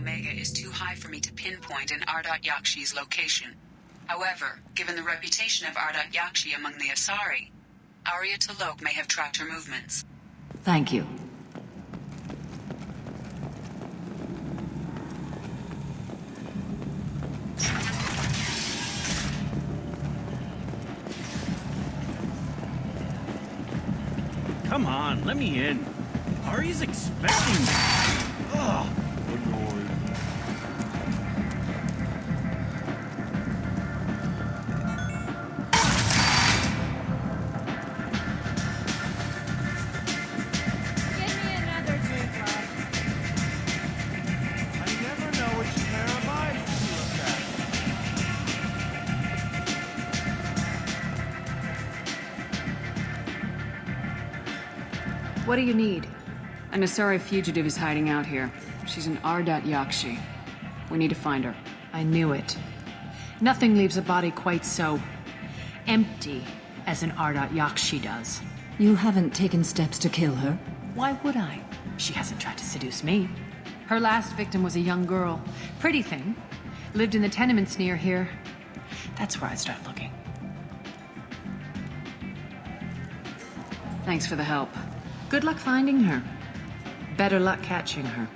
Омеге is too high for me to pinpoint an Yakshi's location. However, given the reputation of Yakshi among the Asari, Arya Talok may have tracked her movements. Thank you. Come on, let me in. Arya's expecting me. Ugh. What do you need? An Asari fugitive is hiding out here. She's an Yakshi. We need to find her. I knew it. Nothing leaves a body quite so empty as an Yakshi does. You haven't taken steps to kill her? Why would I? She hasn't tried to seduce me. Her last victim was a young girl. Pretty thing. Lived in the tenements near here. That's where I'd start looking. Thanks for the help. Good luck finding her. Better luck catching her.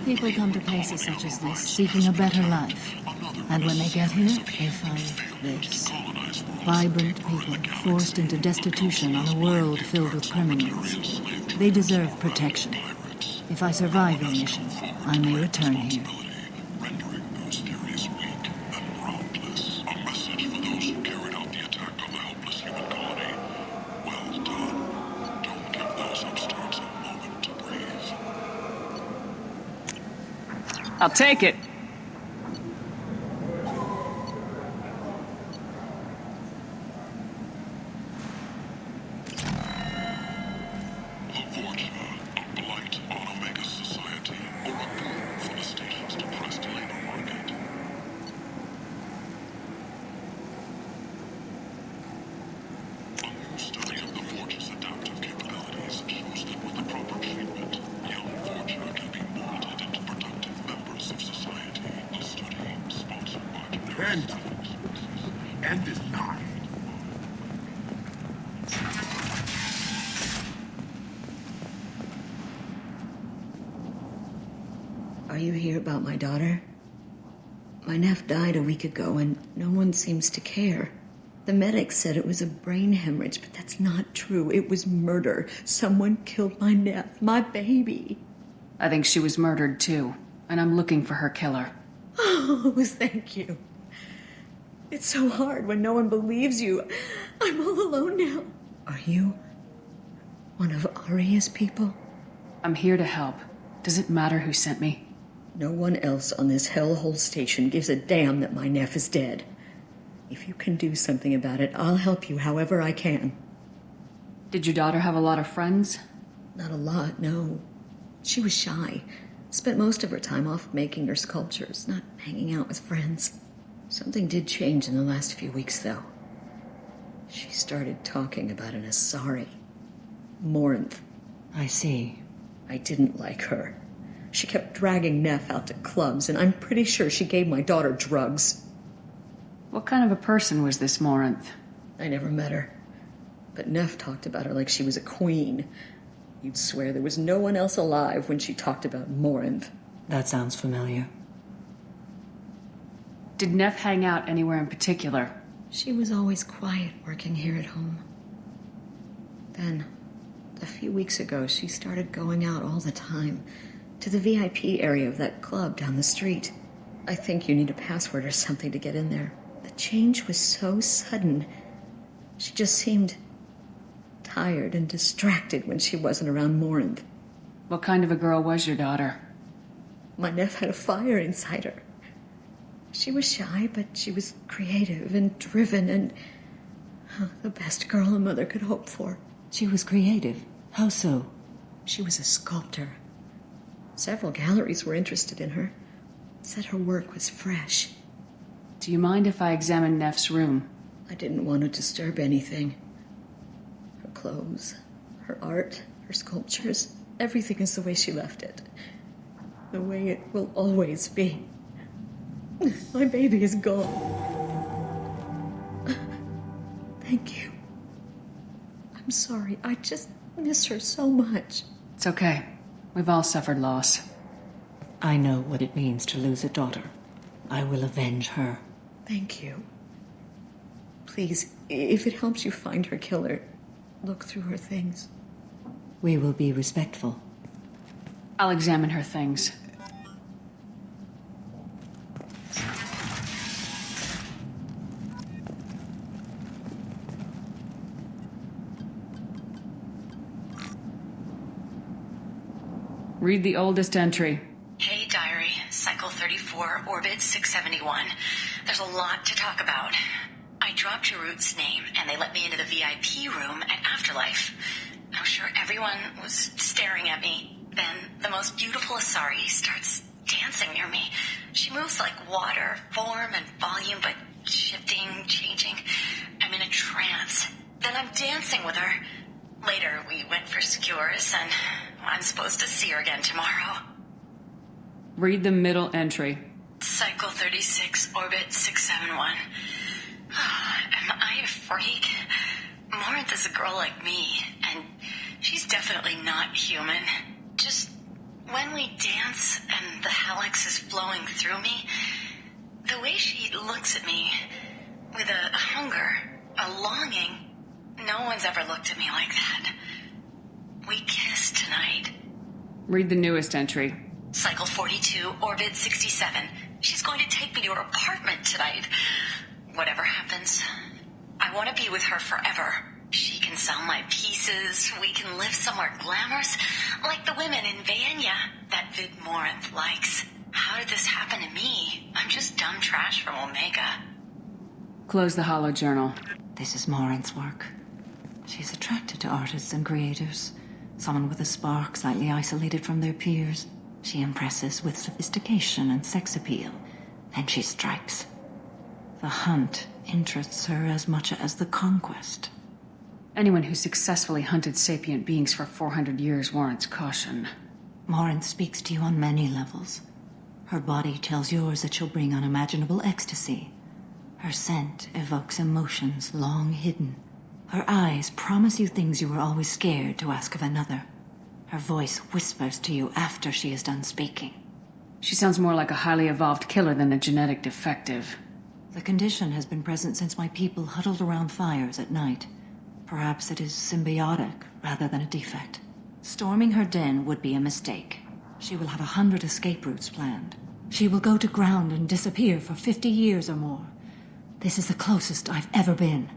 People come to places such as this seeking a better life. And when they get here, they find this. Vibrant people forced into destitution on a world filled with criminals. They deserve protection. If I survive your mission, I may return here. I'll take it. End is nigh. Are you here about my daughter? My nephew died a week ago, and no one seems to care. The medics said it was a brain hemorrhage, but that's not true. It was murder. Someone killed my nephew, my baby. I think she was murdered too, and I'm looking for her killer. Oh, thank you. It's so hard when no one believes you. I'm all alone now. Are you one of Arya's people? I'm here to help. Does it matter who sent me? No one else on this hellhole station gives a damn that my nephew is dead. If you can do something about it, I'll help you however I can. Did your daughter have a lot of friends? Not a lot, no. She was shy. Spent most of her time off making her sculptures, not hanging out with friends. Something did change in the last few weeks, though. She started talking about an Asari. Morinth. I see. I didn't like her. She kept dragging Neff out to clubs, and I'm pretty sure she gave my daughter drugs. What kind of a person was this Morinth? I never met her. But Neff talked about her like she was a queen. You'd swear there was no one else alive when she talked about Morinth. That sounds familiar. Did Neff hang out anywhere in particular? She was always quiet working here at home. Then, a few weeks ago, she started going out all the time to the VIP area of that club down the street. I think you need a password or something to get in there. The change was so sudden. She just seemed tired and distracted when she wasn't around Morinth. What kind of a girl was your daughter? My nephew had a fire inside her. She was shy, but she was creative and driven and the best girl a mother could hope for. She was creative. How so? She was a sculptor. Several galleries were interested in her. Said her work was fresh. Do you mind if I examine Neff's room? I didn't want to disturb anything. Her clothes, her art, her sculptures, everything is the way she left it. The way it will always be. My baby is gone. Thank you. I'm sorry. I just miss her so much. It's okay. We've all suffered loss. I know what it means to lose a daughter. I will avenge her. Thank you. Please, if it helps you find her killer, look through her things. We will be respectful. I'll examine her things. Read the oldest entry. Hey, diary. Cycle 34, orbit 671. There's a lot to talk about. I dropped Jarut's name, and they let me into the VIP room at Afterlife. I'm sure everyone was staring at me. Then the most beautiful Asari starts dancing near me. She moves like water, form and volume, but shifting, changing. I'm in a trance. Then I'm dancing with her. Later, we went for skewers, and I'm supposed to see her again tomorrow. Read the middle entry. Cycle 36, orbit 671. Am I a freak? Morinth is a girl like me, and she's definitely not human. Just when we dance and the helix is flowing through me, the way she looks at me with a hunger, a longing, no one's ever looked at me like that. We kissed tonight. Read the newest entry. Cycle 42, orbit 67. She's going to take me to her apartment tonight. Whatever happens, I want to be with her forever. She can sell my pieces. We can live somewhere glamorous, like the women in Vanya that Vid Morinth likes. How did this happen to me? I'm just dumb trash from Omega. Close the hollow journal. This is Morinth's work. She's attracted to artists and creators. Someone with a spark, slightly isolated from their peers. She impresses with sophistication and sex appeal. Then she strikes. The hunt interests her as much as the conquest. Anyone who successfully hunted sapient beings for 400 years warrants caution. Morinth speaks to you on many levels. Her body tells yours that she'll bring unimaginable ecstasy. Her scent evokes emotions long hidden. Her eyes promise you things you were always scared to ask of another. Her voice whispers to you after she is done speaking. She sounds more like a highly evolved killer than a genetic defective. The condition has been present since my people huddled around fires at night. Perhaps it is symbiotic rather than a defect. Storming her den would be a mistake. She will have 100 escape routes planned. She will go to ground and disappear for 50 years or more. This is the closest I've ever been.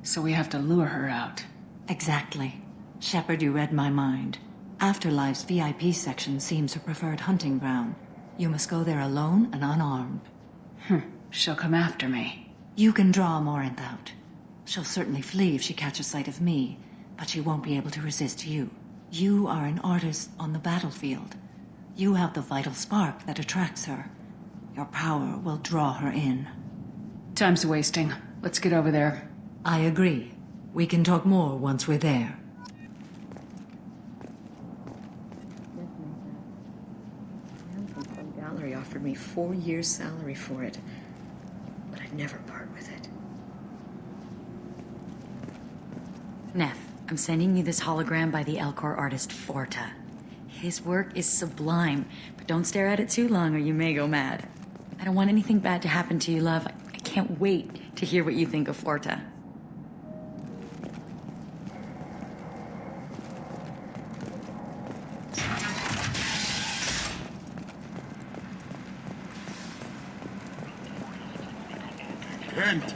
So we have to lure her out. Exactly. Shepard, you read my mind. Afterlife's VIP section seems her preferred hunting ground. You must go there alone and unarmed. She'll come after me. You can draw Morinth out. She'll certainly flee if she catches sight of me, but she won't be able to resist you. You are an artist on the battlefield. You have the vital spark that attracts her. Your power will draw her in. Time's wasting. Let's get over there. I agree. We can talk more once we're there. The gallery offered me 4 years' salary for it, but I'd never part with it. Neff, I'm sending you this hologram by the Elcor artist Forta. His work is sublime, but don't stare at it too long or you may go mad. I don't want anything bad to happen to you, love. I can't wait to hear what you think of Forta. Kent!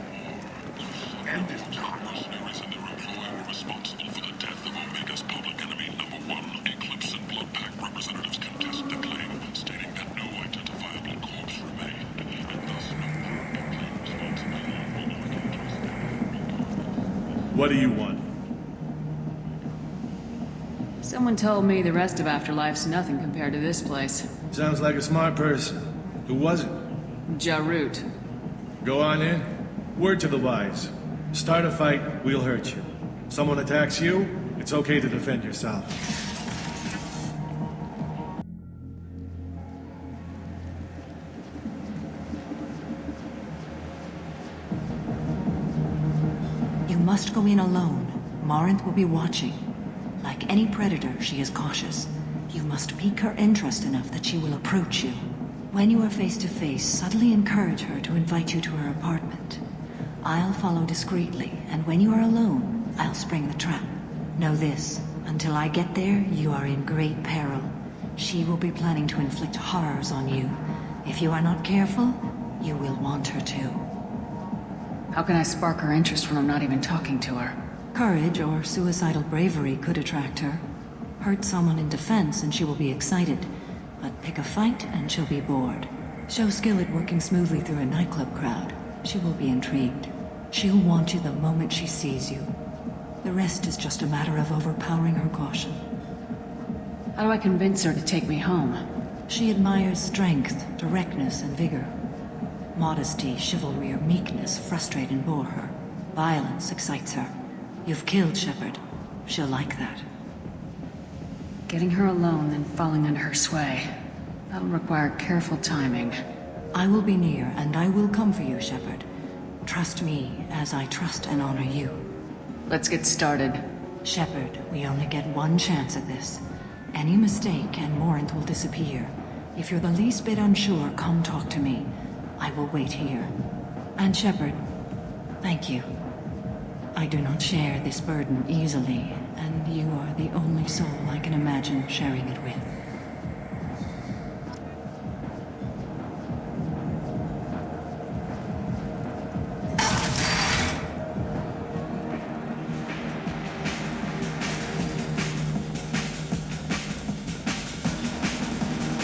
Kent is not mercenaries in their employ were responsible for the death of Omega's public enemy #1. Eclipse and Blood Pack representatives contest the claim, stating that no identifiable corpse remained, and thus no proof to claim responsibility. What do you want? Someone told me the rest of Afterlife's nothing compared to this place. Sounds like a smart person. Who was it? Jarut. Go on in. Word to the wise. Start a fight, we'll hurt you. Someone attacks you, it's okay to defend yourself. You must go in alone. Morinth will be watching. Like any predator, she is cautious. You must pique her interest enough that she will approach you. When you are face to face, subtly encourage her to invite you to her apartment. I'll follow discreetly, and when you are alone, I'll spring the trap. Know this, until I get there, you are in great peril. She will be planning to inflict horrors on you. If you are not careful, you will want her to. How can I spark her interest when I'm not even talking to her? Courage or suicidal bravery could attract her. Hurt someone in defense and she will be excited. But pick a fight and she'll be bored. Show skill at working smoothly through a nightclub crowd. She will be intrigued. She'll want you the moment she sees you. The rest is just a matter of overpowering her caution. How do I convince her to take me home? She admires strength, directness, and vigor. Modesty, chivalry, or meekness frustrate and bore her. Violence excites her. You've killed Shepard. She'll like that. Getting her alone, then falling under her sway. That'll require careful timing. I will be near, and I will come for you, Shepard. Trust me, as I trust and honor you. Let's get started. Shepard, we only get one chance at this. Any mistake, and Morinth will disappear. If you're the least bit unsure, come talk to me. I will wait here. And Shepard, thank you. I do not share this burden easily, and you are the only soul I can imagine sharing it with.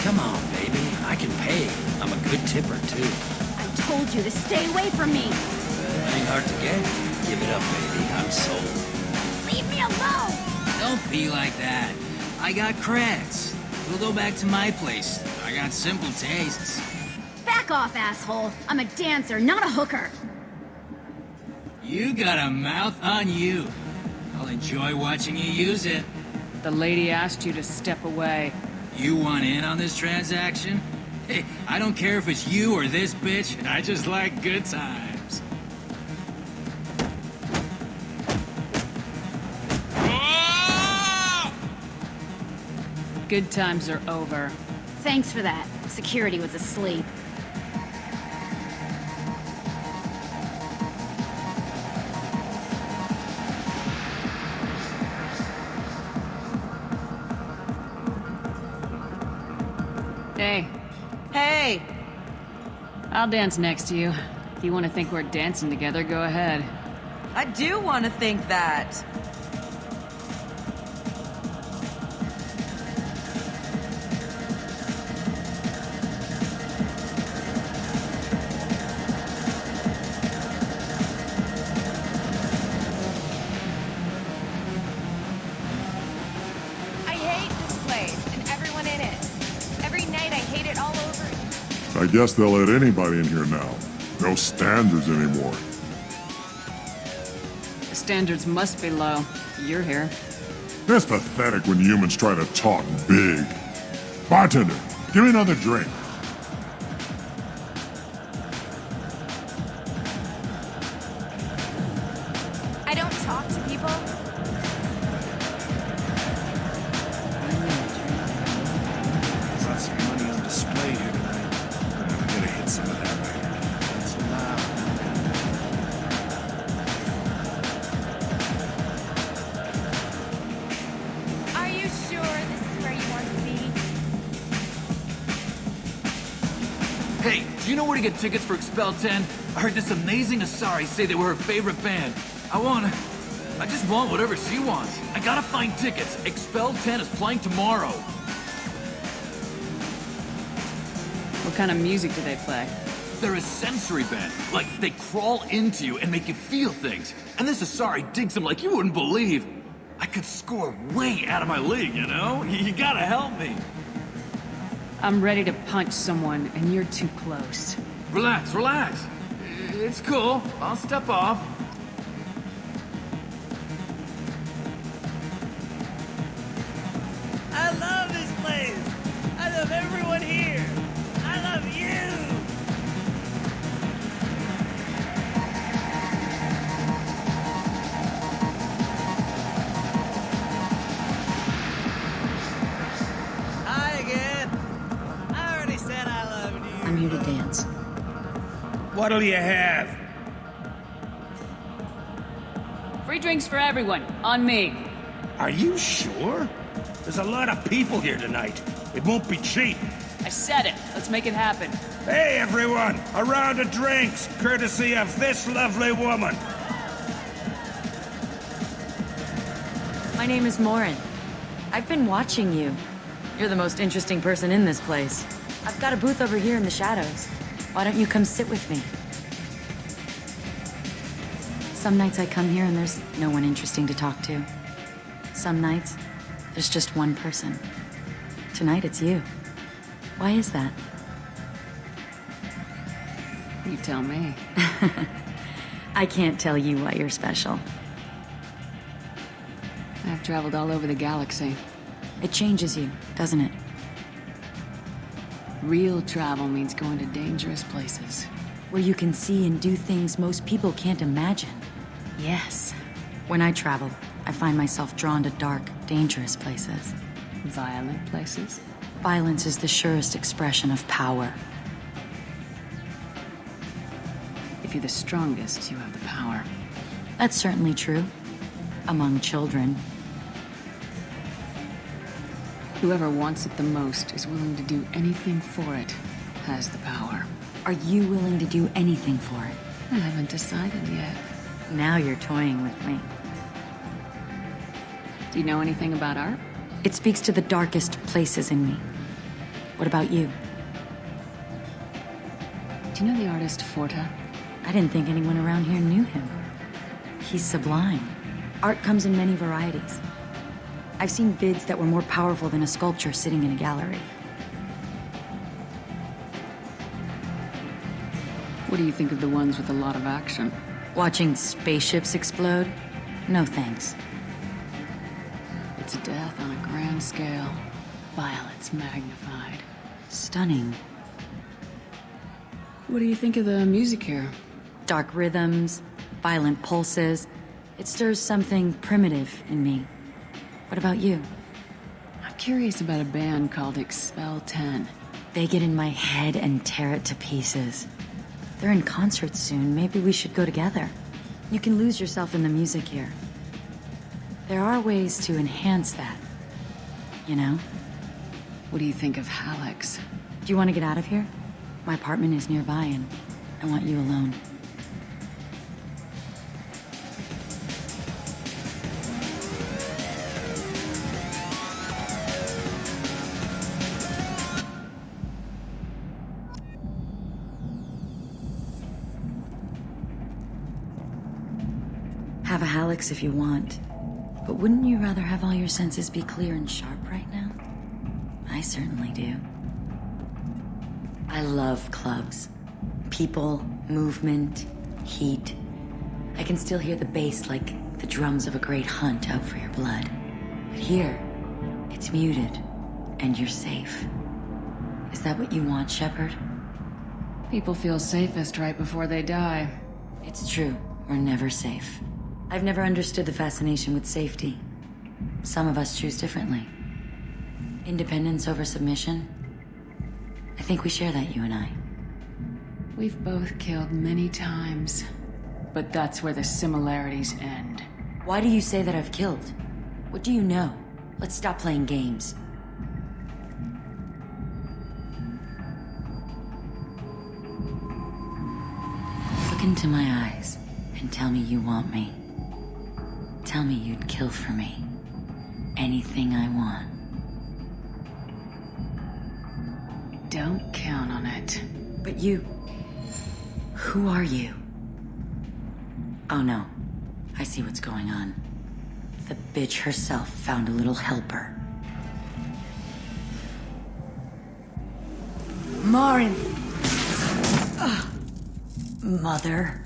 Come on, baby. I can pay. I'm a good tipper, too. I told you to stay away from me! Ain't hard to get. Give it up, baby. I'm sold. Leave me alone! Don't be like that. I got creds. We'll go back to my place. I got simple tastes. Back off, asshole! I'm a dancer, not a hooker! You got a mouth on you. I'll enjoy watching you use it. The lady asked you to step away. You want in on this transaction? Hey, I don't care if it's you or this bitch. I just like good times. Good times are over. Thanks for that. Security was asleep. Hey, Hey! I'll dance next to you. If you want to think we're dancing together, go ahead. I do want to think that. I hate this place and everyone in it. Every night I hate it all over. I guess they'll let anybody in here now. No standards anymore. The standards must be low. You're here. It's pathetic when humans try to talk big. Bartender, give me another drink. I don't talk to people. There's lots of money on display here tonight. I'm gonna hit some of that right now. It's loud. Are you sure this is where you want to be? Hey, do you know where to get tickets for Expel 10? I heard this amazing Asari say they were her favorite band. I just want whatever she wants. I gotta find tickets. Expel 10 is playing tomorrow. What kind of music do they play? They're a sensory band. Like, they crawl into you and make you feel things. And this Asari digs them like you wouldn't believe. I could score way out of my league, you know? You gotta help me. I'm ready to punch someone, and you're too close. Relax, relax. It's cool. I'll step off. I love this place! I love everyone here! I love you! Hi again! I already said I loved you. I'm here to dance. What'll you have? Free drinks for everyone, on me. Are you sure? There's a lot of people here tonight. It won't be cheap. I said it. Let's make it happen. Hey, everyone! A round of drinks, courtesy of this lovely woman. My name is Morin. I've been watching you. You're the most interesting person in this place. I've got a booth over here in the shadows. Why don't you come sit with me? Some nights I come here and there's no one interesting to talk to. Some nights, there's just one person. Tonight it's you. Why is that? You tell me. I can't tell you why you're special. I've traveled all over the galaxy. It changes you, doesn't it? Real travel means going to dangerous places. Where you can see and do things most people can't imagine. Yes. When I travel, I find myself drawn to dark, dangerous places. Violent places? Violence is the surest expression of power. If you're the strongest, you have the power. That's certainly true. Among children. Whoever wants it the most is willing to do anything for it, has the power. Are you willing to do anything for it? I haven't decided yet. Now you're toying with me. Do you know anything about art? It speaks to the darkest places in me. What about you? Do you know the artist Forta? I didn't think anyone around here knew him. He's sublime. Art comes in many varieties. I've seen vids that were more powerful than a sculpture sitting in a gallery. What do you think of the ones with a lot of action? Watching spaceships explode? No thanks. It's death on a grand scale. Violence magnified. Stunning. What do you think of the music here? Dark rhythms, violent pulses. It stirs something primitive in me. What about you? I'm curious about a band called Expel 10. They get in my head and tear it to pieces. They're in concert soon. Maybe we should go together. You can lose yourself in the music here. There are ways to enhance that. You know? What do you think of Alex? Do you want to get out of here? My apartment is nearby and I want you alone. Have a Alex if you want, but wouldn't you rather have all your senses be clear and sharp right now? I certainly do. I love clubs. People, movement, heat. I can still hear the bass like the drums of a great hunt out for your blood. But here, it's muted, and you're safe. Is that what you want, Shepard? People feel safest right before they die. It's true. We're never safe. I've never understood the fascination with safety. Some of us choose differently. Independence over submission? I think we share that, you and I. We've both killed many times, but that's where the similarities end. Why do you say that I've killed? What do you know? Let's stop playing games. Look into my eyes and tell me you want me. Tell me you'd kill for me. Anything I want. Don't count on it. But you... Who are you? Oh no. I see what's going on. The bitch herself found a little helper. Morin! Mother.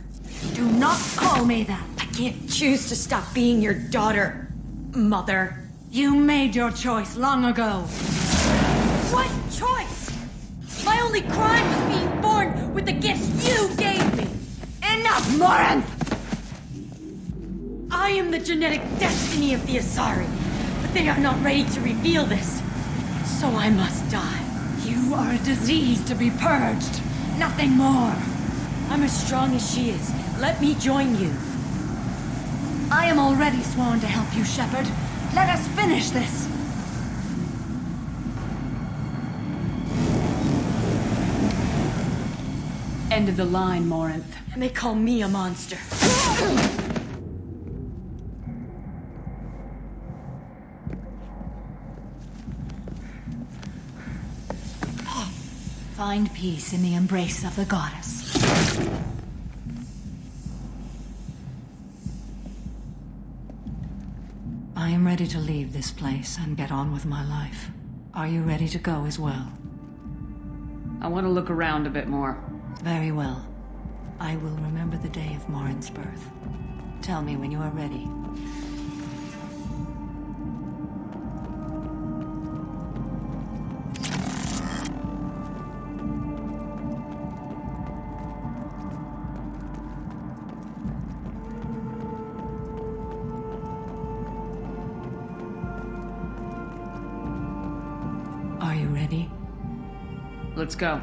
Do not call me that! I can't choose to stop being your daughter, Mother. You made your choice long ago. What choice? My only crime was being born with the gifts you gave me. Enough, Morin! I am the genetic destiny of the Asari, but they are not ready to reveal this. So I must die. You are a disease to be purged. Nothing more. I'm as strong as she is. Let me join you. I am already sworn to help you, Shepard. Let us finish this. End of the line, Morinth. And they call me a monster. Find peace in the embrace of the goddess. I am ready to leave this place and get on with my life. Are you ready to go as well? I want to look around a bit more. Very well. I will remember the day of Morin's birth. Tell me when you are ready. Are you ready? Let's go.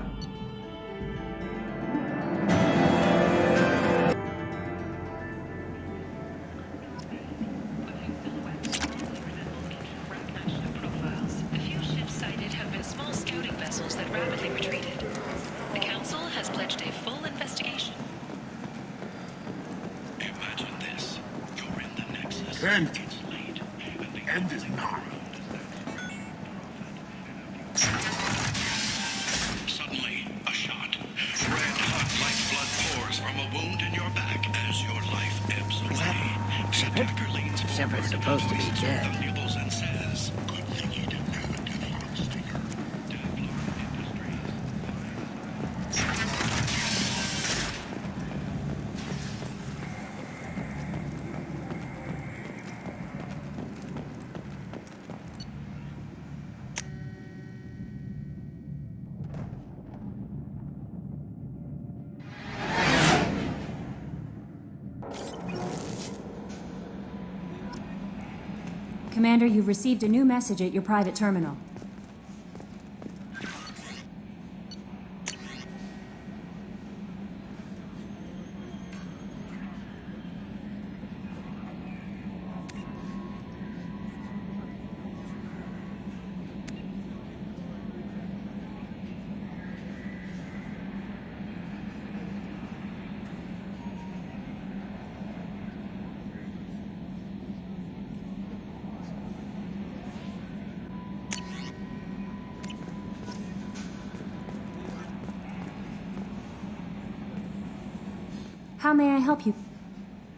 Kent! End is not. Suddenly, a shot. Red hot lifeblood pours from a wound in your back as your life ebbs away. Shepard? Shepard's supposed to be dead. And says, good thing he didn't have a death clock sticker. Commander, you've received a new message at your private terminal. How may I help you?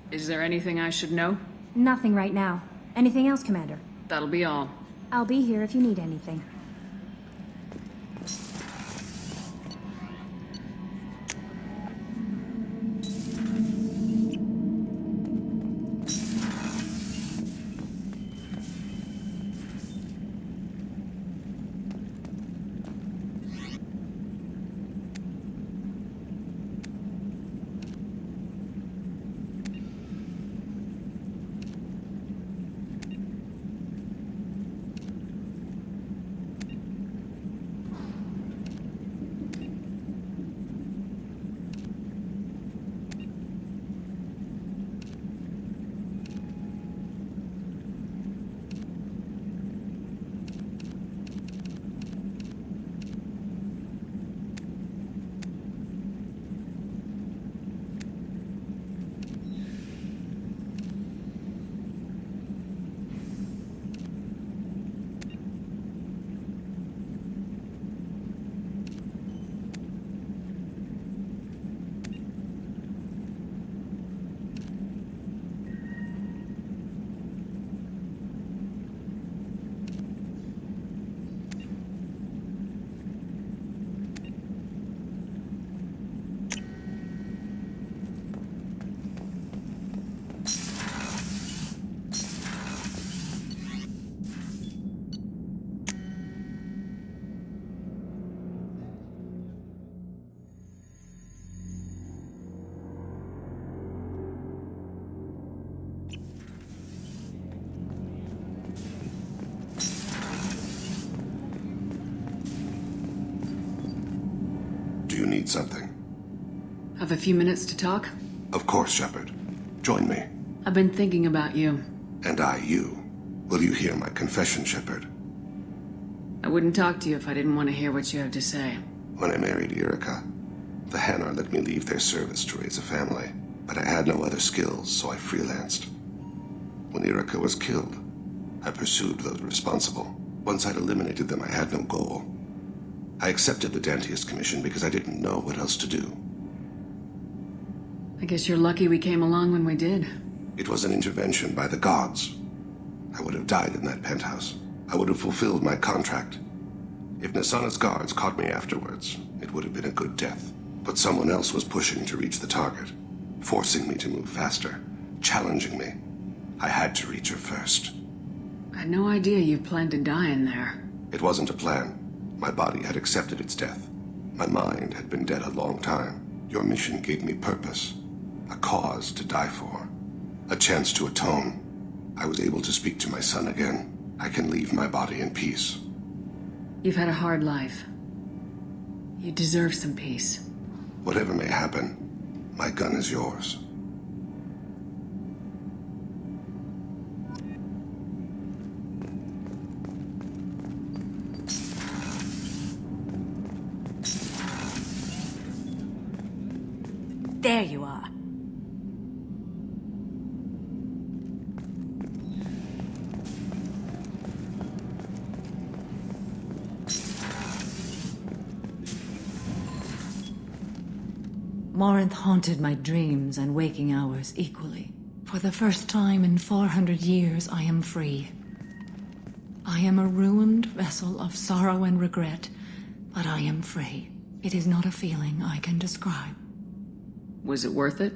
Is there anything I should know? Nothing right now. Anything else, Commander? That'll be all. I'll be here if you need anything. You need something? Have a few minutes to talk? Of course, Shepard. Join me. I've been thinking about you. And I, you. Will you hear my confession, Shepard? I wouldn't talk to you if I didn't want to hear what you have to say. When I married Erica, the Hanar let me leave their service to raise a family, but I had no other skills, so I freelanced. When Erica was killed, I pursued those responsible. Once I'd eliminated them, I had no goal. I accepted the Dantiest commission because I didn't know what else to do. I guess you're lucky we came along when we did. It was an intervention by the gods. I would have died in that penthouse. I would have fulfilled my contract. If Nasana's guards caught me afterwards, it would have been a good death. But someone else was pushing to reach the target, forcing me to move faster, challenging me. I had to reach her first. I had no idea you planned to die in there. It wasn't a plan. My body had accepted its death. My mind had been dead a long time. Your mission gave me purpose, a cause to die for, a chance to atone. I was able to speak to my son again. I can leave my body in peace. You've had a hard life. You deserve some peace. Whatever may happen, my gun is yours. There you are. Morinth haunted my dreams and waking hours equally. For the first time in 400 years, I am free. I am a ruined vessel of sorrow and regret, but I am free. It is not a feeling I can describe. Was it worth it?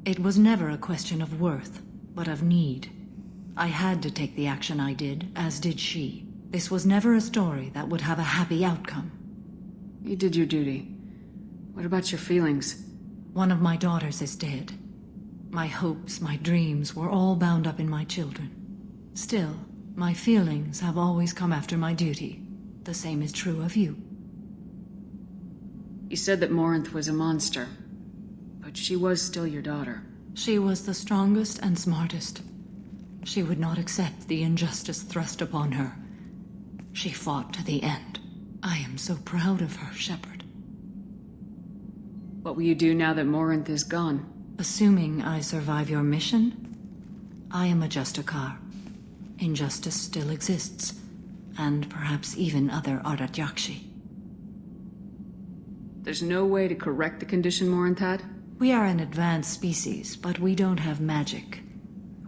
It was never a question of worth, but of need. I had to take the action I did, as did she. This was never a story that would have a happy outcome. You did your duty. What about your feelings? One of my daughters is dead. My hopes, my dreams were all bound up in my children. Still, my feelings have always come after my duty. The same is true of you. You said that Morinth was a monster. But she was still your daughter. She was the strongest and smartest. She would not accept the injustice thrust upon her. She fought to the end. I am so proud of her, Shepard. What will you do now that Morinth is gone? Assuming I survive your mission, I am a Justikar. Injustice still exists, and perhaps even other Ardat Yakshi. There's no way to correct the condition Morinth had? We are an advanced species, but we don't have magic.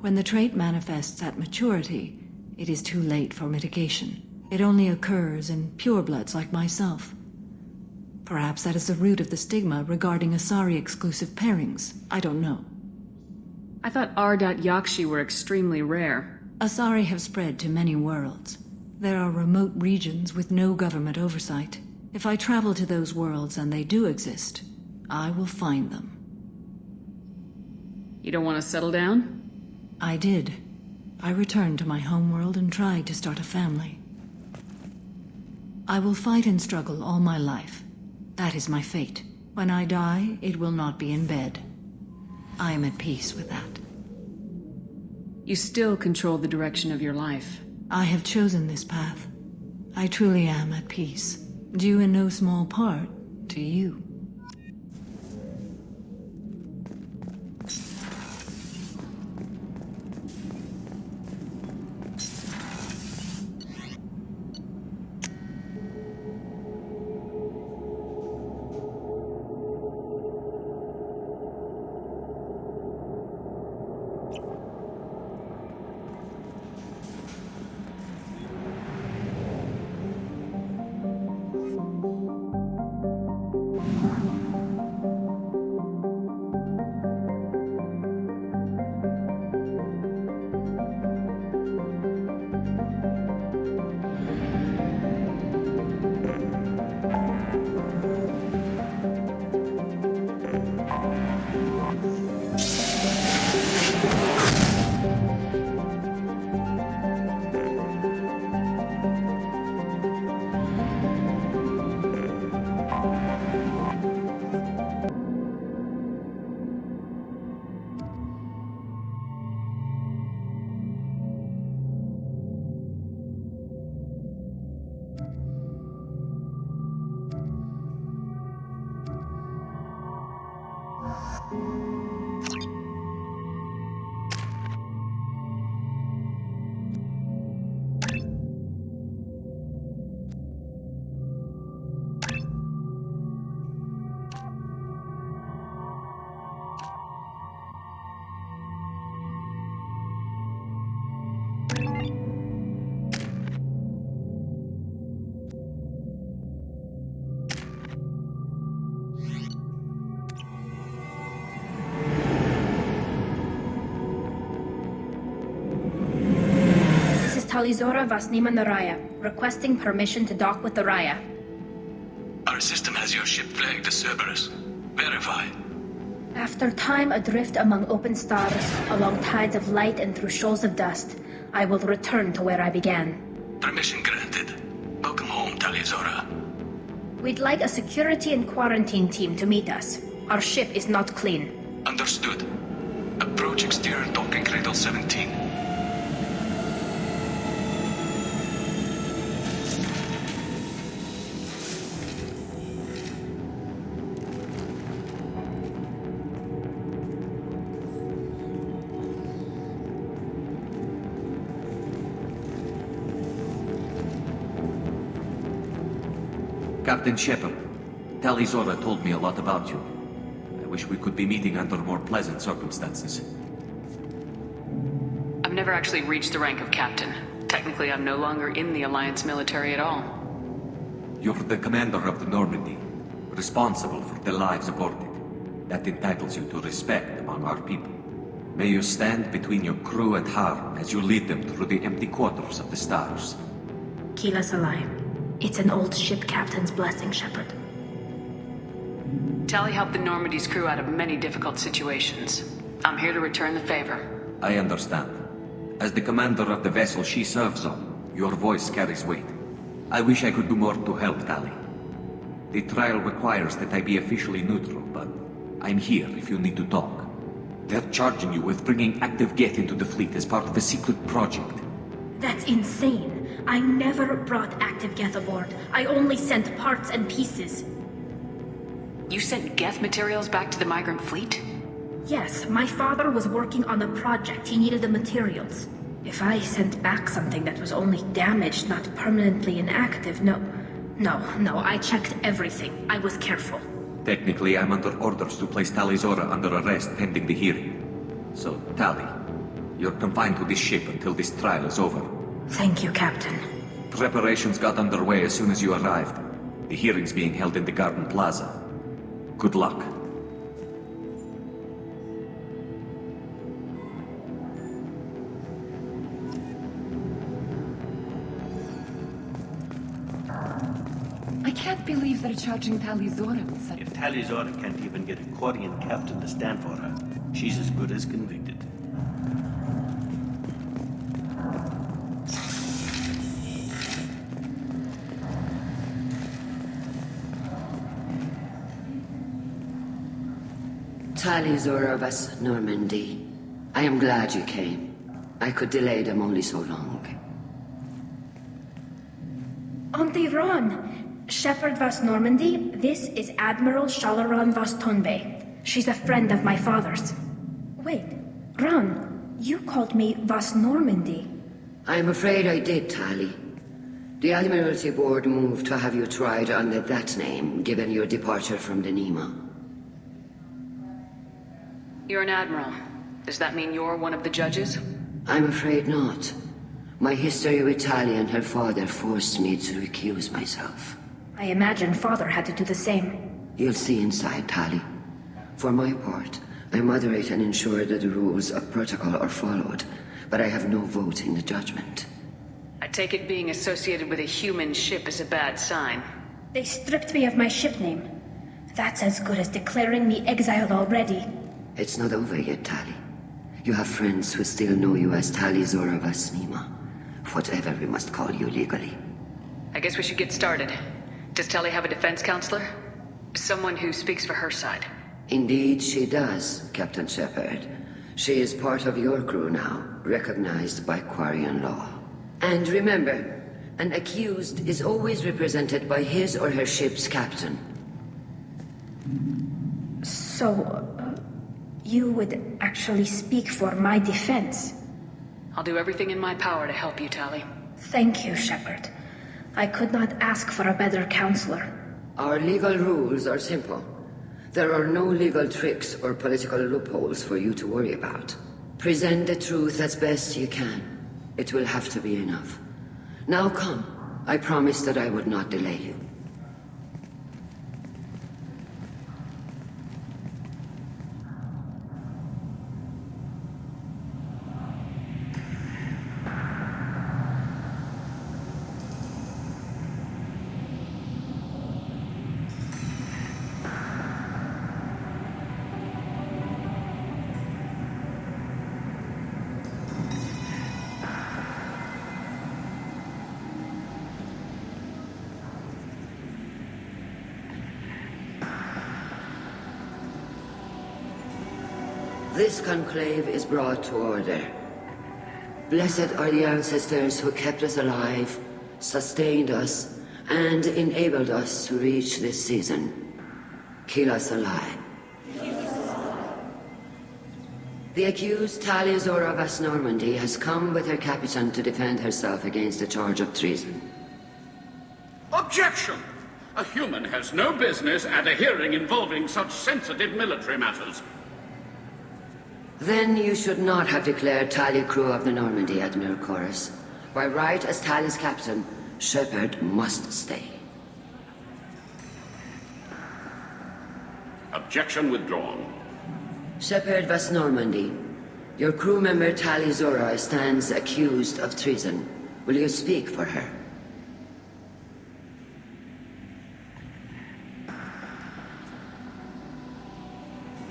When the trait manifests at maturity, it is too late for mitigation. It only occurs in purebloods like myself. Perhaps that is the root of the stigma regarding Asari-exclusive pairings. I don't know. I thought R.Yakshi were extremely rare. Asari have spread to many worlds. There are remote regions with no government oversight. If I travel to those worlds and they do exist, I will find them. You don't want to settle down? I did. I returned to my homeworld and tried to start a family. I will fight and struggle all my life. That is my fate. When I die, it will not be in bed. I am at peace with that. You still control the direction of your life. I have chosen this path. I truly am at peace, due in no small part to you. Talizora Vasnima Naraya, requesting permission to dock with the Raya. Our system has your ship flagged as Cerberus. Verify. After time adrift among open stars, along tides of light and through shoals of dust, I will return to where I began. Permission granted. Welcome home, Talizora. We'd like a security and quarantine team to meet us. Our ship is not clean. Understood. Approach exterior docking cradle 17. Captain Shepard, Talizora told me a lot about you. I wish we could be meeting under more pleasant circumstances. I've never actually reached the rank of captain. Technically, I'm no longer in the Alliance military at all. You're the commander of the Normandy, responsible for the lives aborted. That entitles you to respect among our people. May you stand between your crew and harm as you lead them through the empty quarters of the stars. Kila Salai. It's an old ship captain's blessing, Shepard. Tali helped the Normandy's crew out of many difficult situations. I'm here to return the favor. I understand. As the commander of the vessel she serves on, your voice carries weight. I wish I could do more to help Tali. The trial requires that I be officially neutral, but I'm here if you need to talk. They're charging you with bringing active Geth into the fleet as part of a secret project. That's insane. I never brought active Geth aboard. I only sent parts and pieces. You sent Geth materials back to the migrant fleet? Yes, my father was working on a project. He needed the materials. If I sent back something that was only damaged, not permanently inactive, no, I checked everything. I was careful. Technically, I'm under orders to place Tali Zora under arrest pending the hearing. So, Tali, you're confined to this ship until this trial is over. Thank you, Captain. Preparations got underway as soon as you arrived. The hearing's being held in the Garden Plaza. Good luck. I can't believe they're charging Tali Zora with such... If Tali Zora can't even get a Quarian captain to stand for her, she's as good as convicted. Tali Zora vas Normandy. I am glad you came. I could delay them only so long. Auntie Ron, Shepherd vas Normandy, this is Admiral Shalaran vas Tonbe. She's a friend of my father's. Wait, Ron, you called me vas Normandy. I'm afraid I did, Tali. The Admiralty Board moved to have you tried under that name, given your departure from the Nima. You're an admiral. Does that mean you're one of the judges? I'm afraid not. My history with Tali and her father forced me to recuse myself. I imagine father had to do the same. You'll see inside, Tali. For my part, I moderate and ensure that the rules of protocol are followed, but I have no vote in the judgment. I take it being associated with a human ship is a bad sign. They stripped me of my ship name. That's as good as declaring me exiled already. It's not over yet, Tali. You have friends who still know you as Tali Zora vas Nima. Whatever we must call you legally. I guess we should get started. Does Tali have a defense counselor? Someone who speaks for her side? Indeed she does, Captain Shepard. She is part of your crew now, recognized by Quarian law. And remember, an accused is always represented by his or her ship's captain. So, you would actually speak for my defense? I'll do everything in my power to help you, Tali. Thank you, Shepard. I could not ask for a better counselor. Our legal rules are simple. There are no legal tricks or political loopholes for you to worry about. Present the truth as best you can. It will have to be enough. Now come. I promised that I would not delay you. This conclave is brought to order. Blessed are the ancestors who kept us alive, sustained us, and enabled us to reach this season. Keep us alive. The accused Tali Zora vas Normandy has come with her captain to defend herself against the charge of treason. Objection! A human has no business at a hearing involving such sensitive military matters. Then you should not have declared Tali crew of the Normandy, Admiral Chorus. By right as Tali's captain, Shepard must stay. Objection withdrawn. Shepard vas Normandy. Your crew member Tali Zora stands accused of treason. Will you speak for her?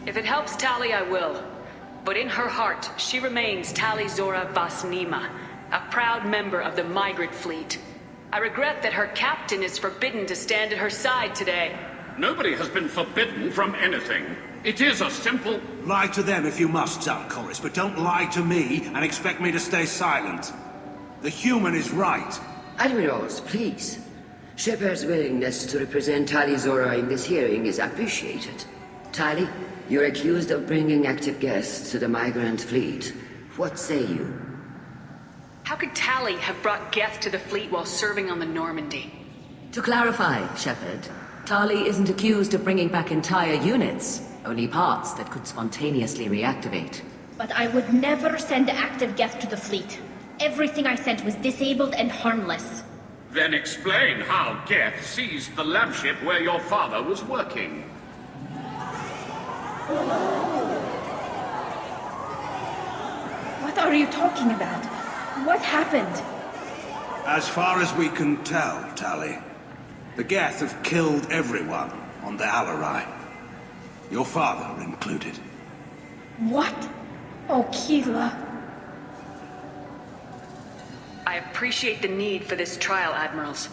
If it helps Tali, I will. But in her heart, she remains Tali Zora vas Nima, a proud member of the migrant fleet. I regret that her captain is forbidden to stand at her side today. Nobody has been forbidden from anything. It is a simple... Lie to them if you must, Zalcoris, but don't lie to me and expect me to stay silent. The human is right. Admirals, please. Shepard's willingness to represent Tali Zora in this hearing is appreciated. Tali, you're accused of bringing active guests to the migrant fleet. What say you? How could Tali have brought guests to the fleet while serving on the Normandy? To clarify, Shepard, Tali isn't accused of bringing back entire units, only parts that could spontaneously reactivate. But I would never send active Geth to the fleet. Everything I sent was disabled and harmless. Then explain how Geth seized the lab ship where your father was working. What are you talking about? What happened? As far as we can tell, Tali, the Geth have killed everyone on the Alarai. Your father included. What? Oh, Keela. I appreciate the need for this trial, Admirals.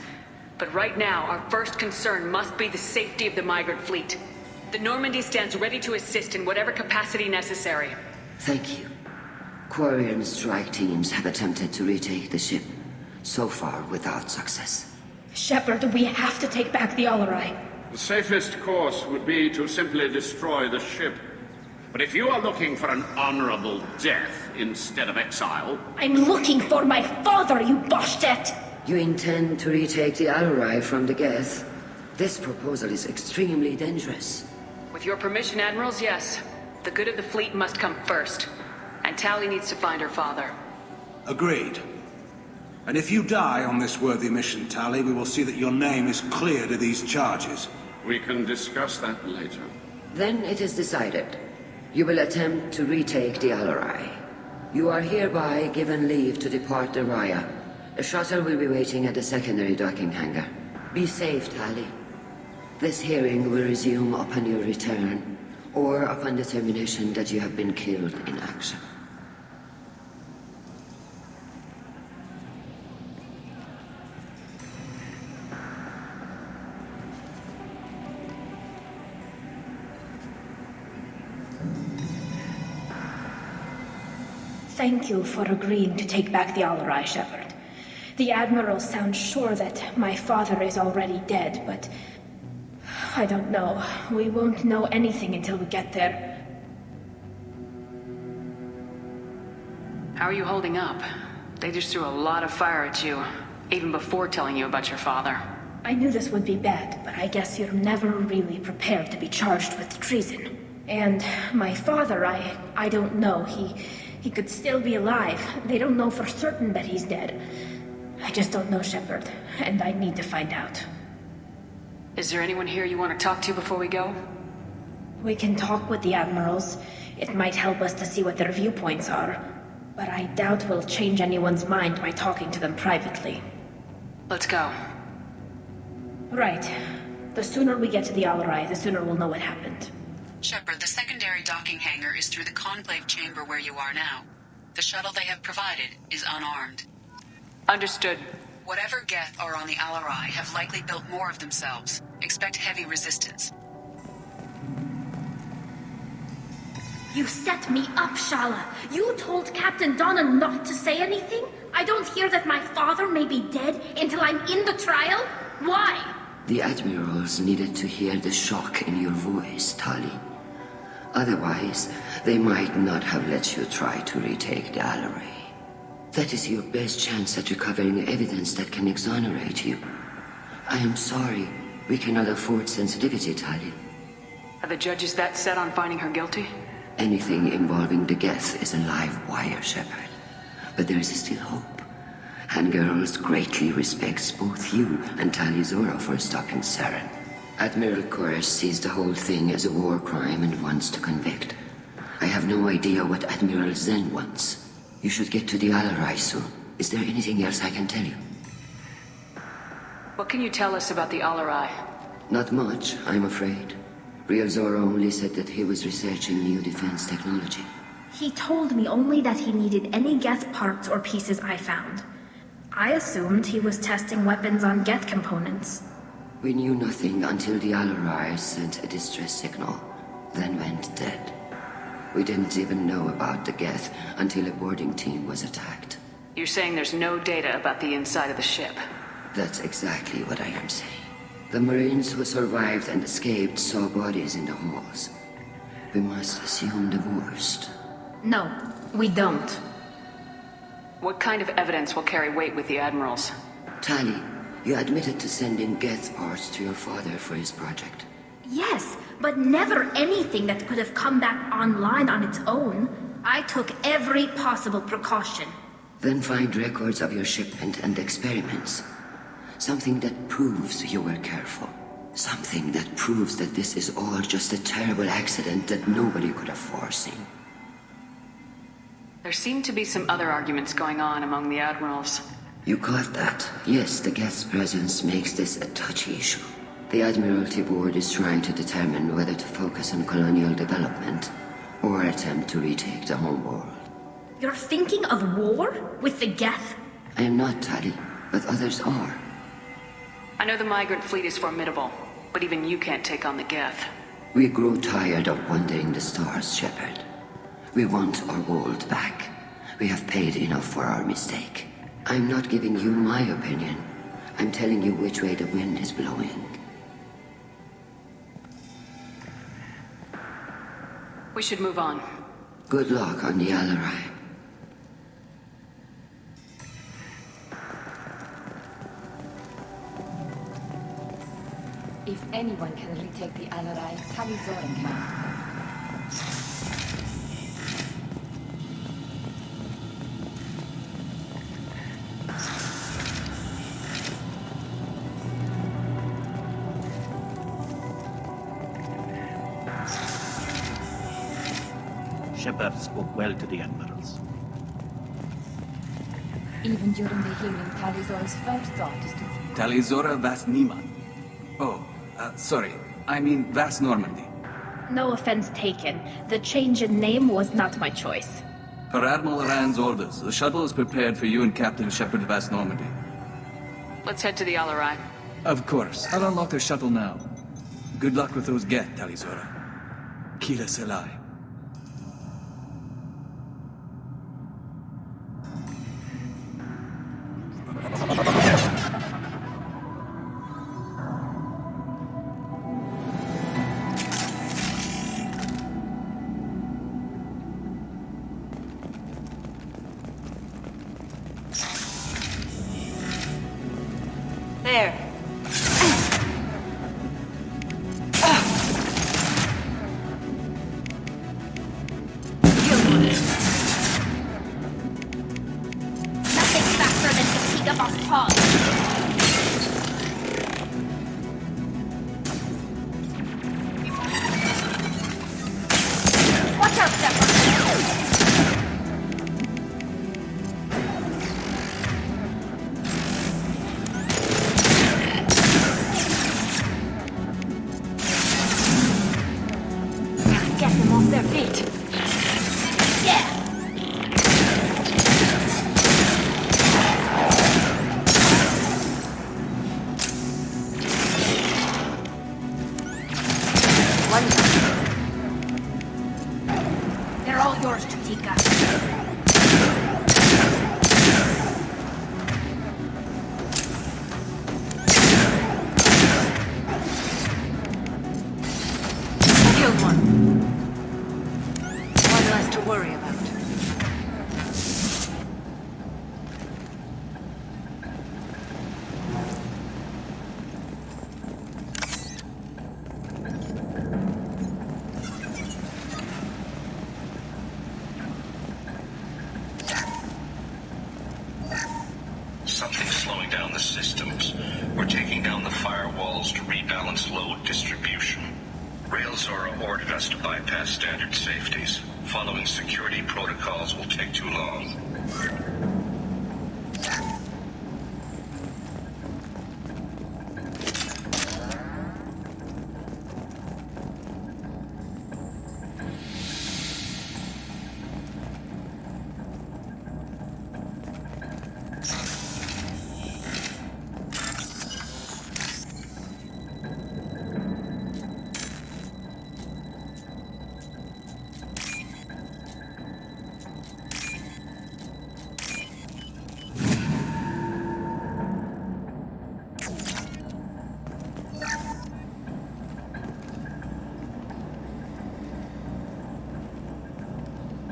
But right now, our first concern must be the safety of the migrant fleet. The Normandy stands ready to assist in whatever capacity necessary. Thank you. Quarry and strike teams have attempted to retake the ship, so far without success. Shepard, we have to take back the Alarai. The safest course would be to simply destroy the ship. But if you are looking for an honorable death instead of exile... I'm looking for my father, you Boshtet! You intend to retake the Alarai from the Geth? This proposal is extremely dangerous. With your permission, Admirals, yes. The good of the fleet must come first. And Tali needs to find her father. Agreed. And if you die on this worthy mission, Tali, we will see that your name is cleared of these charges. We can discuss that later. Then it is decided. You will attempt to retake the Alarai. You are hereby given leave to depart the Raya. A shuttle will be waiting at the secondary docking hangar. Be safe, Tali. This hearing will resume upon your return, or upon determination that you have been killed in action. Thank you for agreeing to take back the Alarai, Shepard. The Admirals sound sure that my father is already dead, but... I don't know. We won't know anything until we get there. How are you holding up? They just threw a lot of fire at you, even before telling you about your father. I knew this would be bad, but I guess you're never really prepared to be charged with treason. And my father, I don't know. He could still be alive. They don't know for certain that he's dead. I just don't know, Shepard, and I need to find out. Is there anyone here you want to talk to before we go? We can talk with the Admirals. It might help us to see what their viewpoints are. But I doubt we'll change anyone's mind by talking to them privately. Let's go. Right. The sooner we get to the Alarai, the sooner we'll know what happened. Shepard, the secondary docking hangar is through the conclave chamber where you are now. The shuttle they have provided is unarmed. Understood. Whatever Geth are on the Alarai have likely built more of themselves. Expect heavy resistance. You set me up, Shala. You told Captain Donna not to say anything? I don't hear that my father may be dead until I'm in the trial? Why? The Admirals needed to hear the shock in your voice, Tali. Otherwise, they might not have let you try to retake the Alarai. That is your best chance at recovering evidence that can exonerate you. I am sorry. We cannot afford sensitivity, Tali. Are the judges that set on finding her guilty? Anything involving the Geth is a live wire, Shepard. But there is still hope. And Girls greatly respects both you and Tali Zora for stopping Saren. Admiral Koresh sees the whole thing as a war crime and wants to convict. I have no idea what Admiral Zen wants. You should get to the Alarai soon. Is there anything else I can tell you? What can you tell us about the Alarai? Not much, I'm afraid. Real Zora only said that he was researching new defense technology. He told me only that he needed any Geth parts or pieces I found. I assumed he was testing weapons on Geth components. We knew nothing until the Alarai sent a distress signal, then went dead. We didn't even know about the Geth until a boarding team was attacked. You're saying there's no data about the inside of the ship? That's exactly what I am saying. The Marines who survived and escaped saw bodies in the halls. We must assume the worst. No, we don't. What kind of evidence will carry weight with the Admirals? Tali, You admitted to sending Geth parts to your father for his project. Yes, but never anything that could have come back online on its own. I took every possible precaution. Then find records of your shipment and experiments. Something that proves you were careful. Something that proves that this is all just a terrible accident that nobody could have foreseen. There seem to be some other arguments going on among the admirals. You caught that? Yes, the Geth's presence makes this a touchy issue. The Admiralty Board is trying to determine whether to focus on colonial development or attempt to retake the home world. You're thinking of war? With the Geth? I am not, Tali, but others are. I know the migrant fleet is formidable, but even you can't take on the Geth. We grow tired of wandering the stars, Shepard. We want our world back. We have paid enough for our mistake. I'm not giving you my opinion. I'm telling you which way the wind is blowing. We should move on. Good luck on the ALoT. If anyone can retake the ALoT, Tali can. Shepard spoke well to the admirals. Even during the hearing, Talizora's first thought is to... Talizora Vas Nima. Oh, sorry. I mean Vas Normandy. No offense taken. The change in name was not my choice. Per Admiral Rand's orders, the shuttle is prepared for you and Captain Shepard Vas Normandy. Let's head to the ALoT. Of course. I'll unlock the shuttle now. Good luck with those Geth, Talizora. Kila Selai. There. Nothing faster than fatigue of our paws. Watch out, Shepard! Get them off their feet. Yeah! They're all yours, Chatika. Killed one. One less to worry about. Something's slowing down the systems. We're taking down the firewalls to rebalance load distribution. Railzora ordered us to bypass standard safeties. Following security protocols will take too long.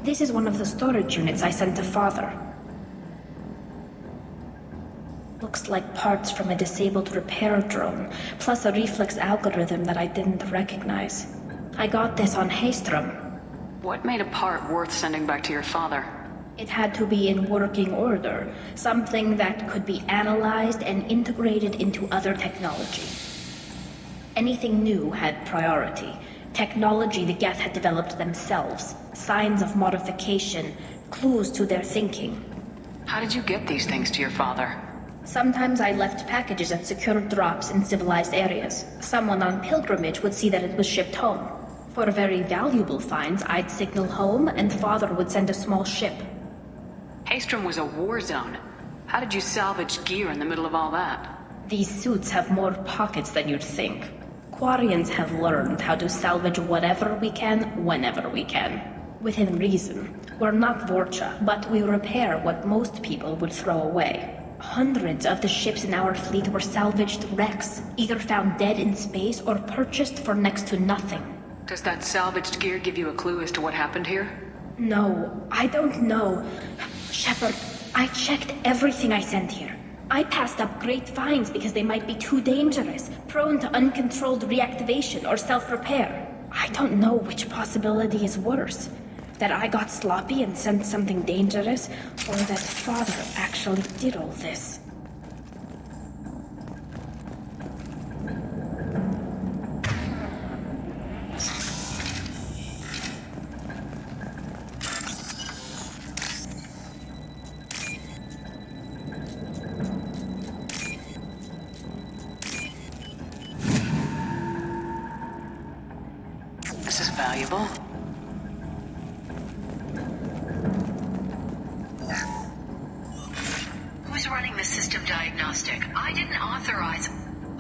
This is one of the storage units I sent to Father. Looks like parts from a disabled repair drone, plus a reflex algorithm that I didn't recognize. I got this on Haystrom. What made a part worth sending back to your father? It had to be in working order, something that could be analyzed and integrated into other technology. Anything new had priority. Technology the Geth had developed themselves, signs of modification, clues to their thinking. How did you get these things to your father? Sometimes I left packages at secure drops in civilized areas. Someone on pilgrimage would see that it was shipped home. For very valuable finds, I'd signal home and father would send a small ship. Haystrom was a war zone. How did you salvage gear in the middle of all that? These suits have more pockets than you'd think. Quarians have learned how to salvage whatever we can, whenever we can. Within reason. We're not Vorcha, but we repair what most people would throw away. Hundreds of the ships in our fleet were salvaged wrecks, either found dead in space or purchased for next to nothing. Does that salvaged gear give you a clue as to what happened here? No, I don't know. Shepard, I checked everything I sent here. I passed up great finds because they might be too dangerous, prone to uncontrolled reactivation or self-repair. I don't know which possibility is worse. That I got sloppy and sent something dangerous, or that father actually did all this. This is valuable. Who's running the system diagnostic? I didn't authorize.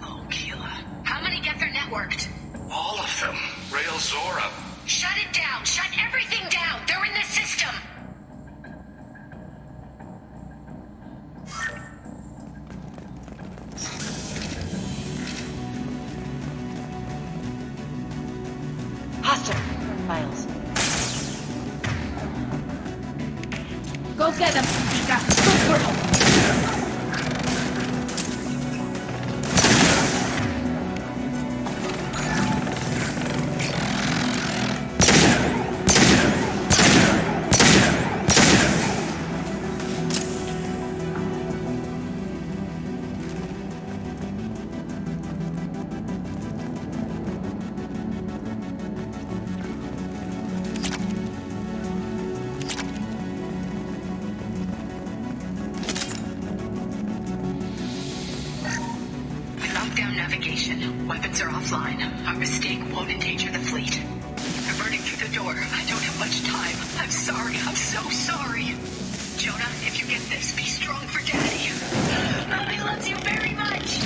Oh, Keela. How many Geth are networked? All of them. Rail Zora. Shut it down! Shut everything down! They're in the system! Hostile. Miles. Go get them, Pika. Good girl. Navigation. Weapons are offline. Our mistake won't endanger the fleet. I'm running through the door. I don't have much time. I'm sorry. I'm so sorry. Jonah, if you get this, be strong for Daddy. Mommy loves you very much.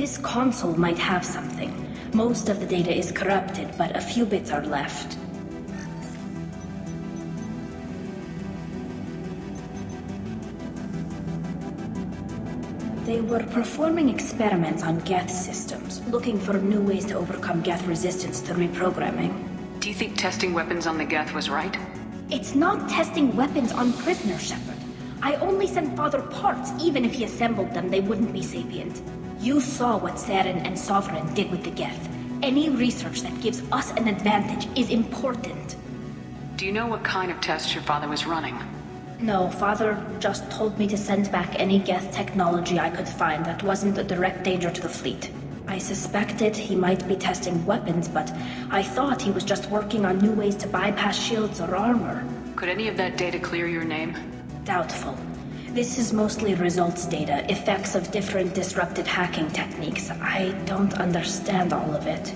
This console might have something. Most of the data is corrupted, but a few bits are left. They were performing experiments on Geth systems, looking for new ways to overcome Geth resistance to reprogramming. Do you think testing weapons on the Geth was right? It's not testing weapons on prisoners, Shepard. I only sent Father parts. Even if he assembled them, they wouldn't be sapient. You saw what Saren and Sovereign did with the Geth. Any research that gives us an advantage is important. Do you know what kind of tests your father was running? No, Father just told me to send back any Geth technology I could find that wasn't a direct danger to the fleet. I suspected he might be testing weapons, but I thought he was just working on new ways to bypass shields or armor. Could any of that data clear your name? Doubtful. This is mostly results data, effects of different disrupted hacking techniques. I don't understand all of it.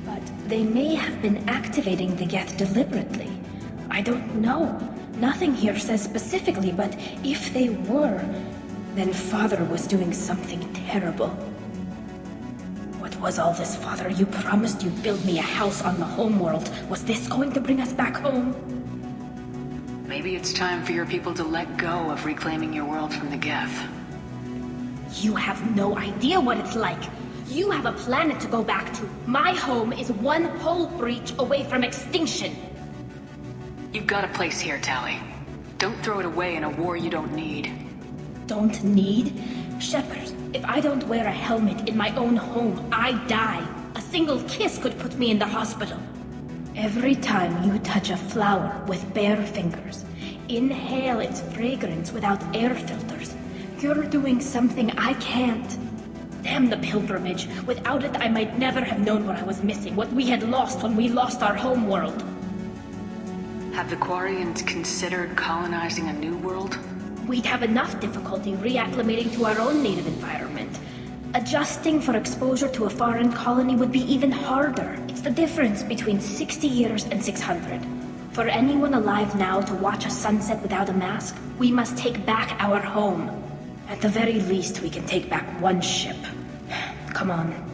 But they may have been activating the Geth deliberately. I don't know. Nothing here says specifically, but if they were, then Father was doing something terrible. What was all this, Father? You promised you'd build me a house on the homeworld. Was this going to bring us back home? Maybe it's time for your people to let go of reclaiming your world from the Geth. You have no idea what it's like. You have a planet to go back to. My home is one hull breach away from extinction. You've got a place here, Tali. Don't throw it away in a war you don't need. Don't need? Shepard, if I don't wear a helmet in my own home, I die. A single kiss could put me in the hospital. Every time you touch a flower with bare fingers, inhale its fragrance without air filters, you're doing something I can't. Damn the pilgrimage. Without it, I might never have known what I was missing, what we had lost when we lost our home world. Have the Quarians considered colonizing a new world? We'd have enough difficulty reacclimating to our own native environment. Adjusting for exposure to a foreign colony would be even harder. It's the difference between 60 years and 600. For anyone alive now to watch a sunset without a mask, we must take back our home. At the very least, we can take back one ship. Come on.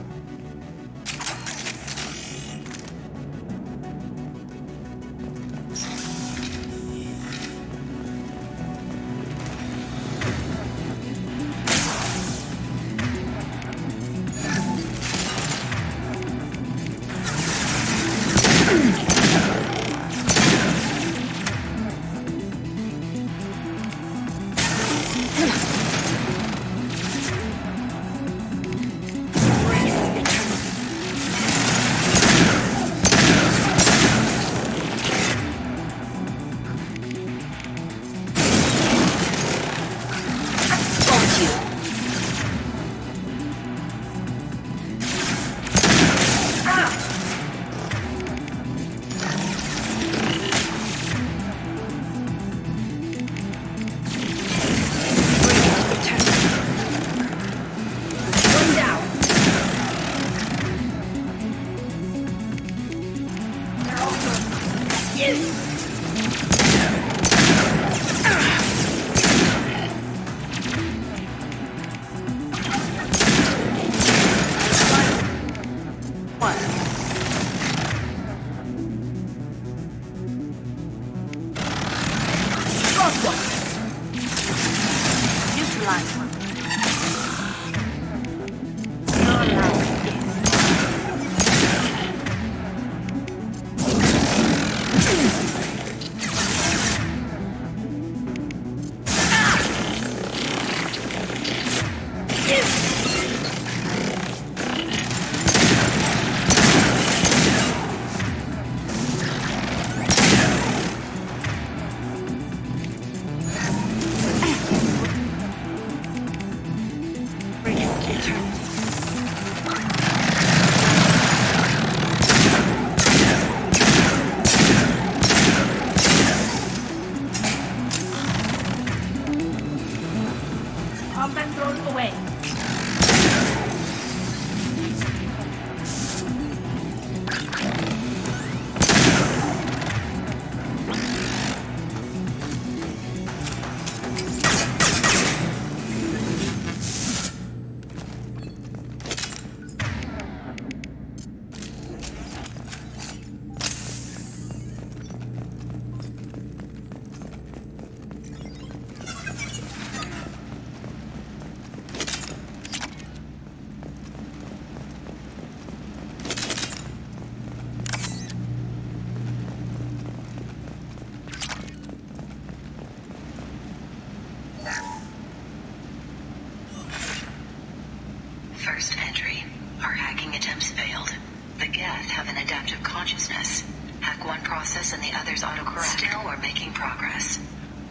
Our hacking attempts failed. The Geth have an adaptive consciousness. Hack one process and the others autocorrect. Still, we're making progress.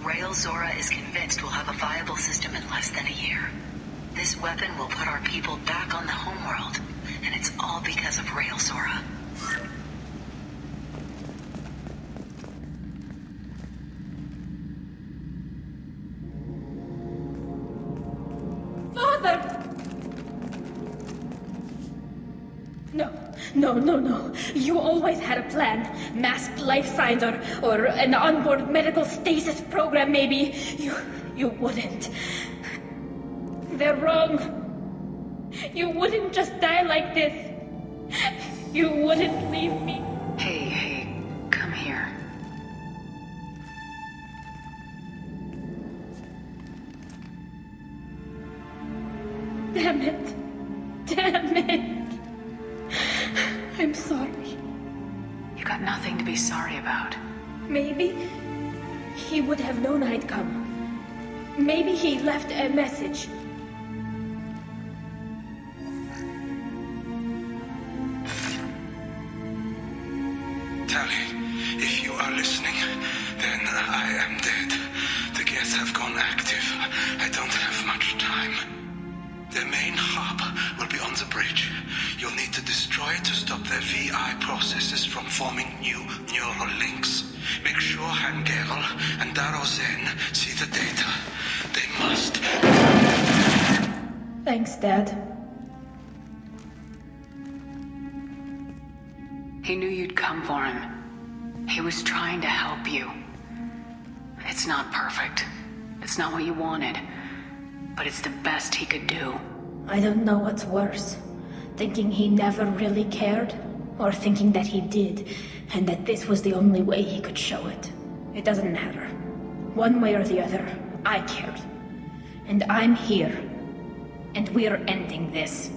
Rail Zora is convinced we'll have a viable system in less than a year. This weapon will put our people back on the homeworld, and it's all because of Rail Zora. No. You always had a plan. Masked life signs or an onboard medical stasis program, maybe. You wouldn't. They're wrong. You wouldn't just die like this. You wouldn't leave me. Hey, come here. Damn it. I'm sorry. You got nothing to be sorry about. Maybe he would have known I'd come. Maybe he left a message. Tali, if you are listening, then I am dead. The Geth have gone active. I don't have much time. The main hub will be on the bridge. You'll need to destroy it to stop their VI processes from forming new neural links. Make sure Hangerl and Darozen see the data. They must. Thanks, Dad. He knew you'd come for him. He was trying to help you. It's not perfect. It's not what you wanted. But it's the best he could do. I don't know what's worse. Thinking he never really cared, or thinking that he did, and that this was the only way he could show it. It doesn't matter. One way or the other, I cared. And I'm here. And we're ending this.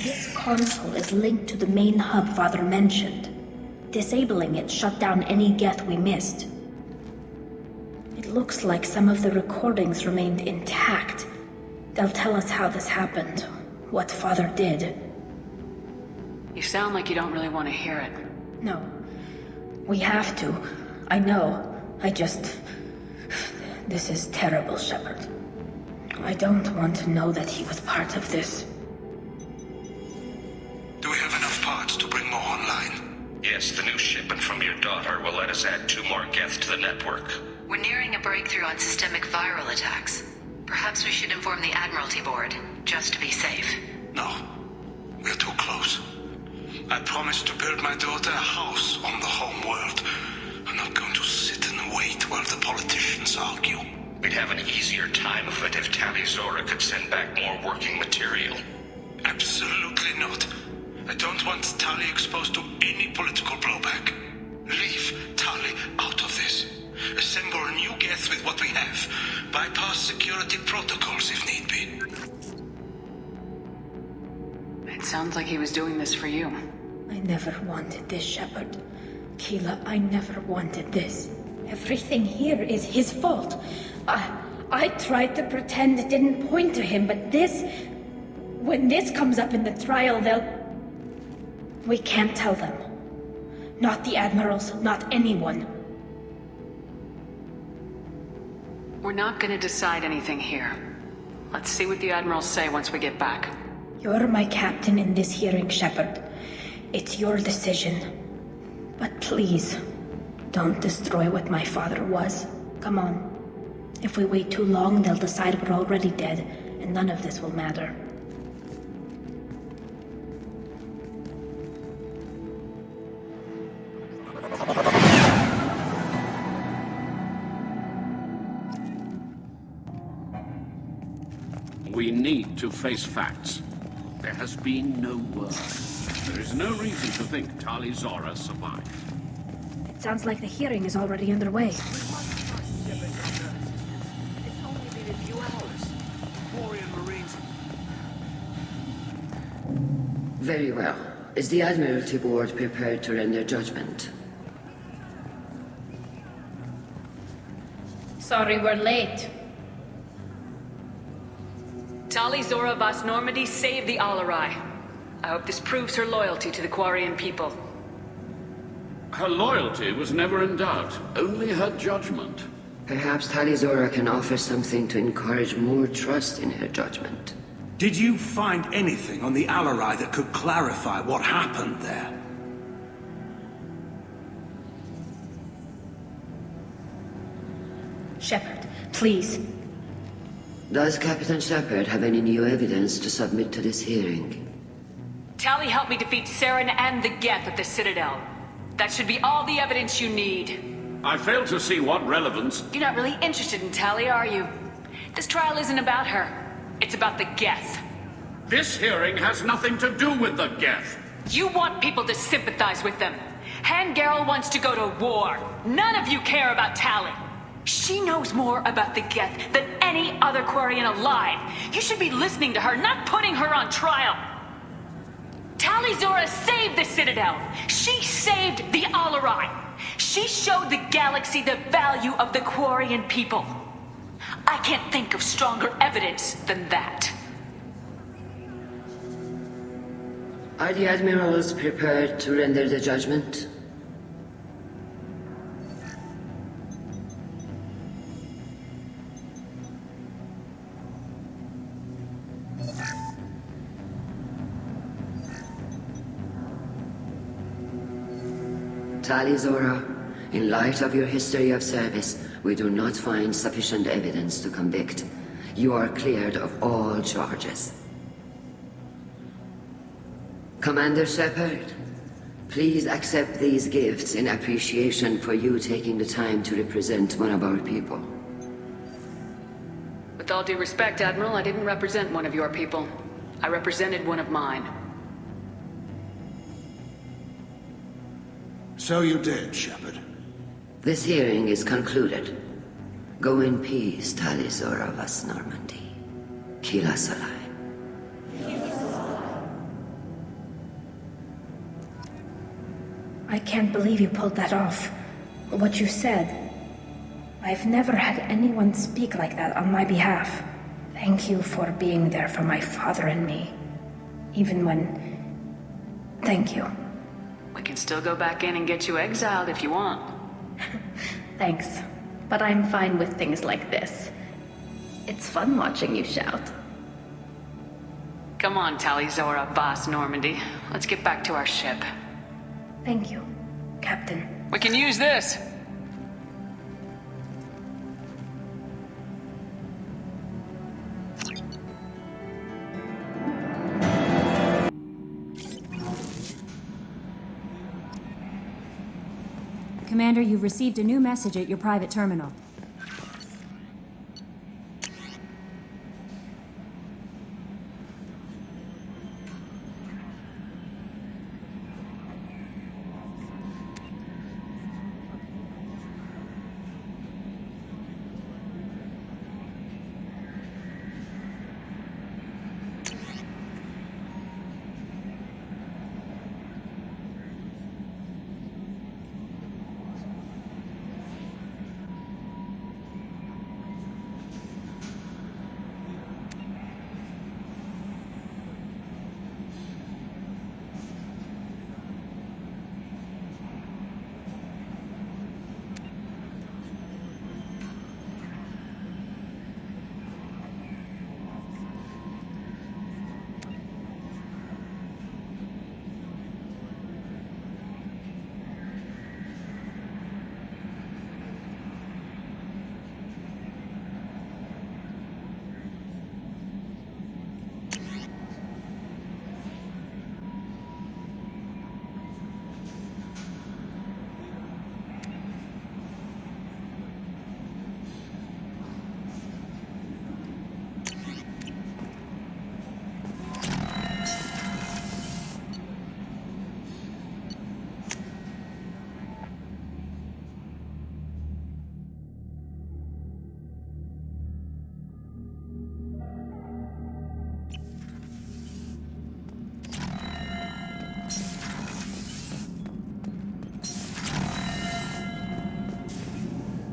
This console is linked to the main hub Father mentioned. Disabling it shut down any Geth we missed. It looks like some of the recordings remained intact. They'll tell us how this happened, what Father did. You sound like you don't really want to hear it. No. We have to. I know. This is terrible, Shepard. I don't want to know that he was part of this. Do we have enough parts to bring more online? Yes, the new shipment from your daughter will let us add 2 more geths to the network. We're nearing a breakthrough on systemic viral attacks. Perhaps we should inform the Admiralty Board, just to be safe. No. We're too close. I promised to build my daughter a house on the home world. I'm not going to sit and wait while the politicians argue. We'd have an easier time of it if Tali Zora could send back more working material. Absolutely not. I don't want Tali exposed to any political blowback. Leave Tali out of this. Assemble new geth with what we have. Bypass security protocols if need be. It sounds like he was doing this for you. I never wanted this, Shepard. Keela, I never wanted this. Everything here is his fault. I tried to pretend it didn't point to him, but this... When this comes up in the trial, we can't tell them. Not the admirals, not anyone. We're not gonna decide anything here. Let's see what the admirals say once we get back. You're my captain in this hearing, Shepard. It's your decision. But please, don't destroy what my father was. Come on. If we wait too long, they'll decide we're already dead, and none of this will matter. We need to face facts. There has been no word. There is no reason to think Tali Zora survived. It sounds like the hearing is already underway. Very well. Is the Admiralty Board prepared to render judgment? Sorry we're late. Tali Zora Vas Normandy saved the Alarai. I hope this proves her loyalty to the Quarian people. Her loyalty was never in doubt, only her judgment. Perhaps Tali Zora can offer something to encourage more trust in her judgment. Did you find anything on the Alarai that could clarify what happened there? Shepard, please. Does Captain Shepard have any new evidence to submit to this hearing? Tali helped me defeat Saren and the Geth at the Citadel. That should be all the evidence you need. I fail to see what relevance... You're not really interested in Tali, are you? This trial isn't about her. It's about the Geth. This hearing has nothing to do with the Geth. You want people to sympathize with them. Hangarel wants to go to war. None of you care about Tali. She knows more about the Geth than any other Quarian alive. You should be listening to her, not putting her on trial. Tali Zora saved the Citadel. She saved the Alarai. She showed the galaxy the value of the Quarian people. I can't think of stronger evidence than that. Are the admirals prepared to render the judgment? Tali Zora, in light of your history of service, we do not find sufficient evidence to convict. You are cleared of all charges. Commander Shepard, please accept these gifts in appreciation for you taking the time to represent one of our people. With all due respect, Admiral, I didn't represent one of your people. I represented one of mine. So you did, Shepard. This hearing is concluded. Go in peace, Tali Zora Vas Normandy. Kila Salai. I can't believe you pulled that off. What you said. I've never had anyone speak like that on my behalf. Thank you for being there for my father and me. Even when... Thank you. We can still go back in and get you exiled if you want. Thanks, but I'm fine with things like this. It's fun watching you shout. Come on, Tali, Zora, Boss Normandy. Let's get back to our ship. Thank you, Captain. We can use this! Commander, you've received a new message at your private terminal.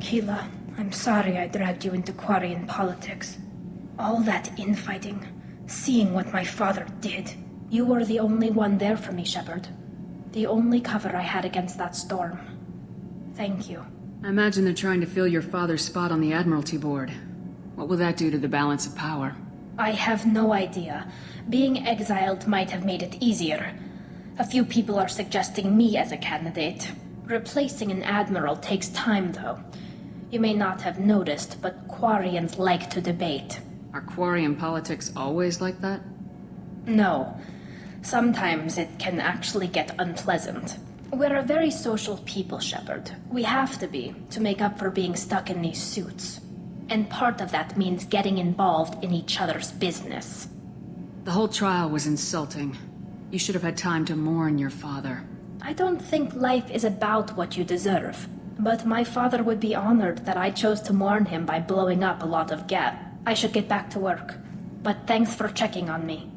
Keela, I'm sorry I dragged you into Quarian politics. All that infighting, seeing what my father did. You were the only one there for me, Shepard. The only cover I had against that storm. Thank you. I imagine they're trying to fill your father's spot on the Admiralty Board. What will that do to the balance of power? I have no idea. Being exiled might have made it easier. A few people are suggesting me as a candidate. Replacing an admiral takes time, though. You may not have noticed, but Quarians like to debate. Are Quarian politics always like that? No. Sometimes it can actually get unpleasant. We're a very social people, Shepard. We have to be, to make up for being stuck in these suits. And part of that means getting involved in each other's business. The whole trial was insulting. You should have had time to mourn your father. I don't think life is about what you deserve. But my father would be honored that I chose to mourn him by blowing up a lot of gas. I should get back to work. But thanks for checking on me.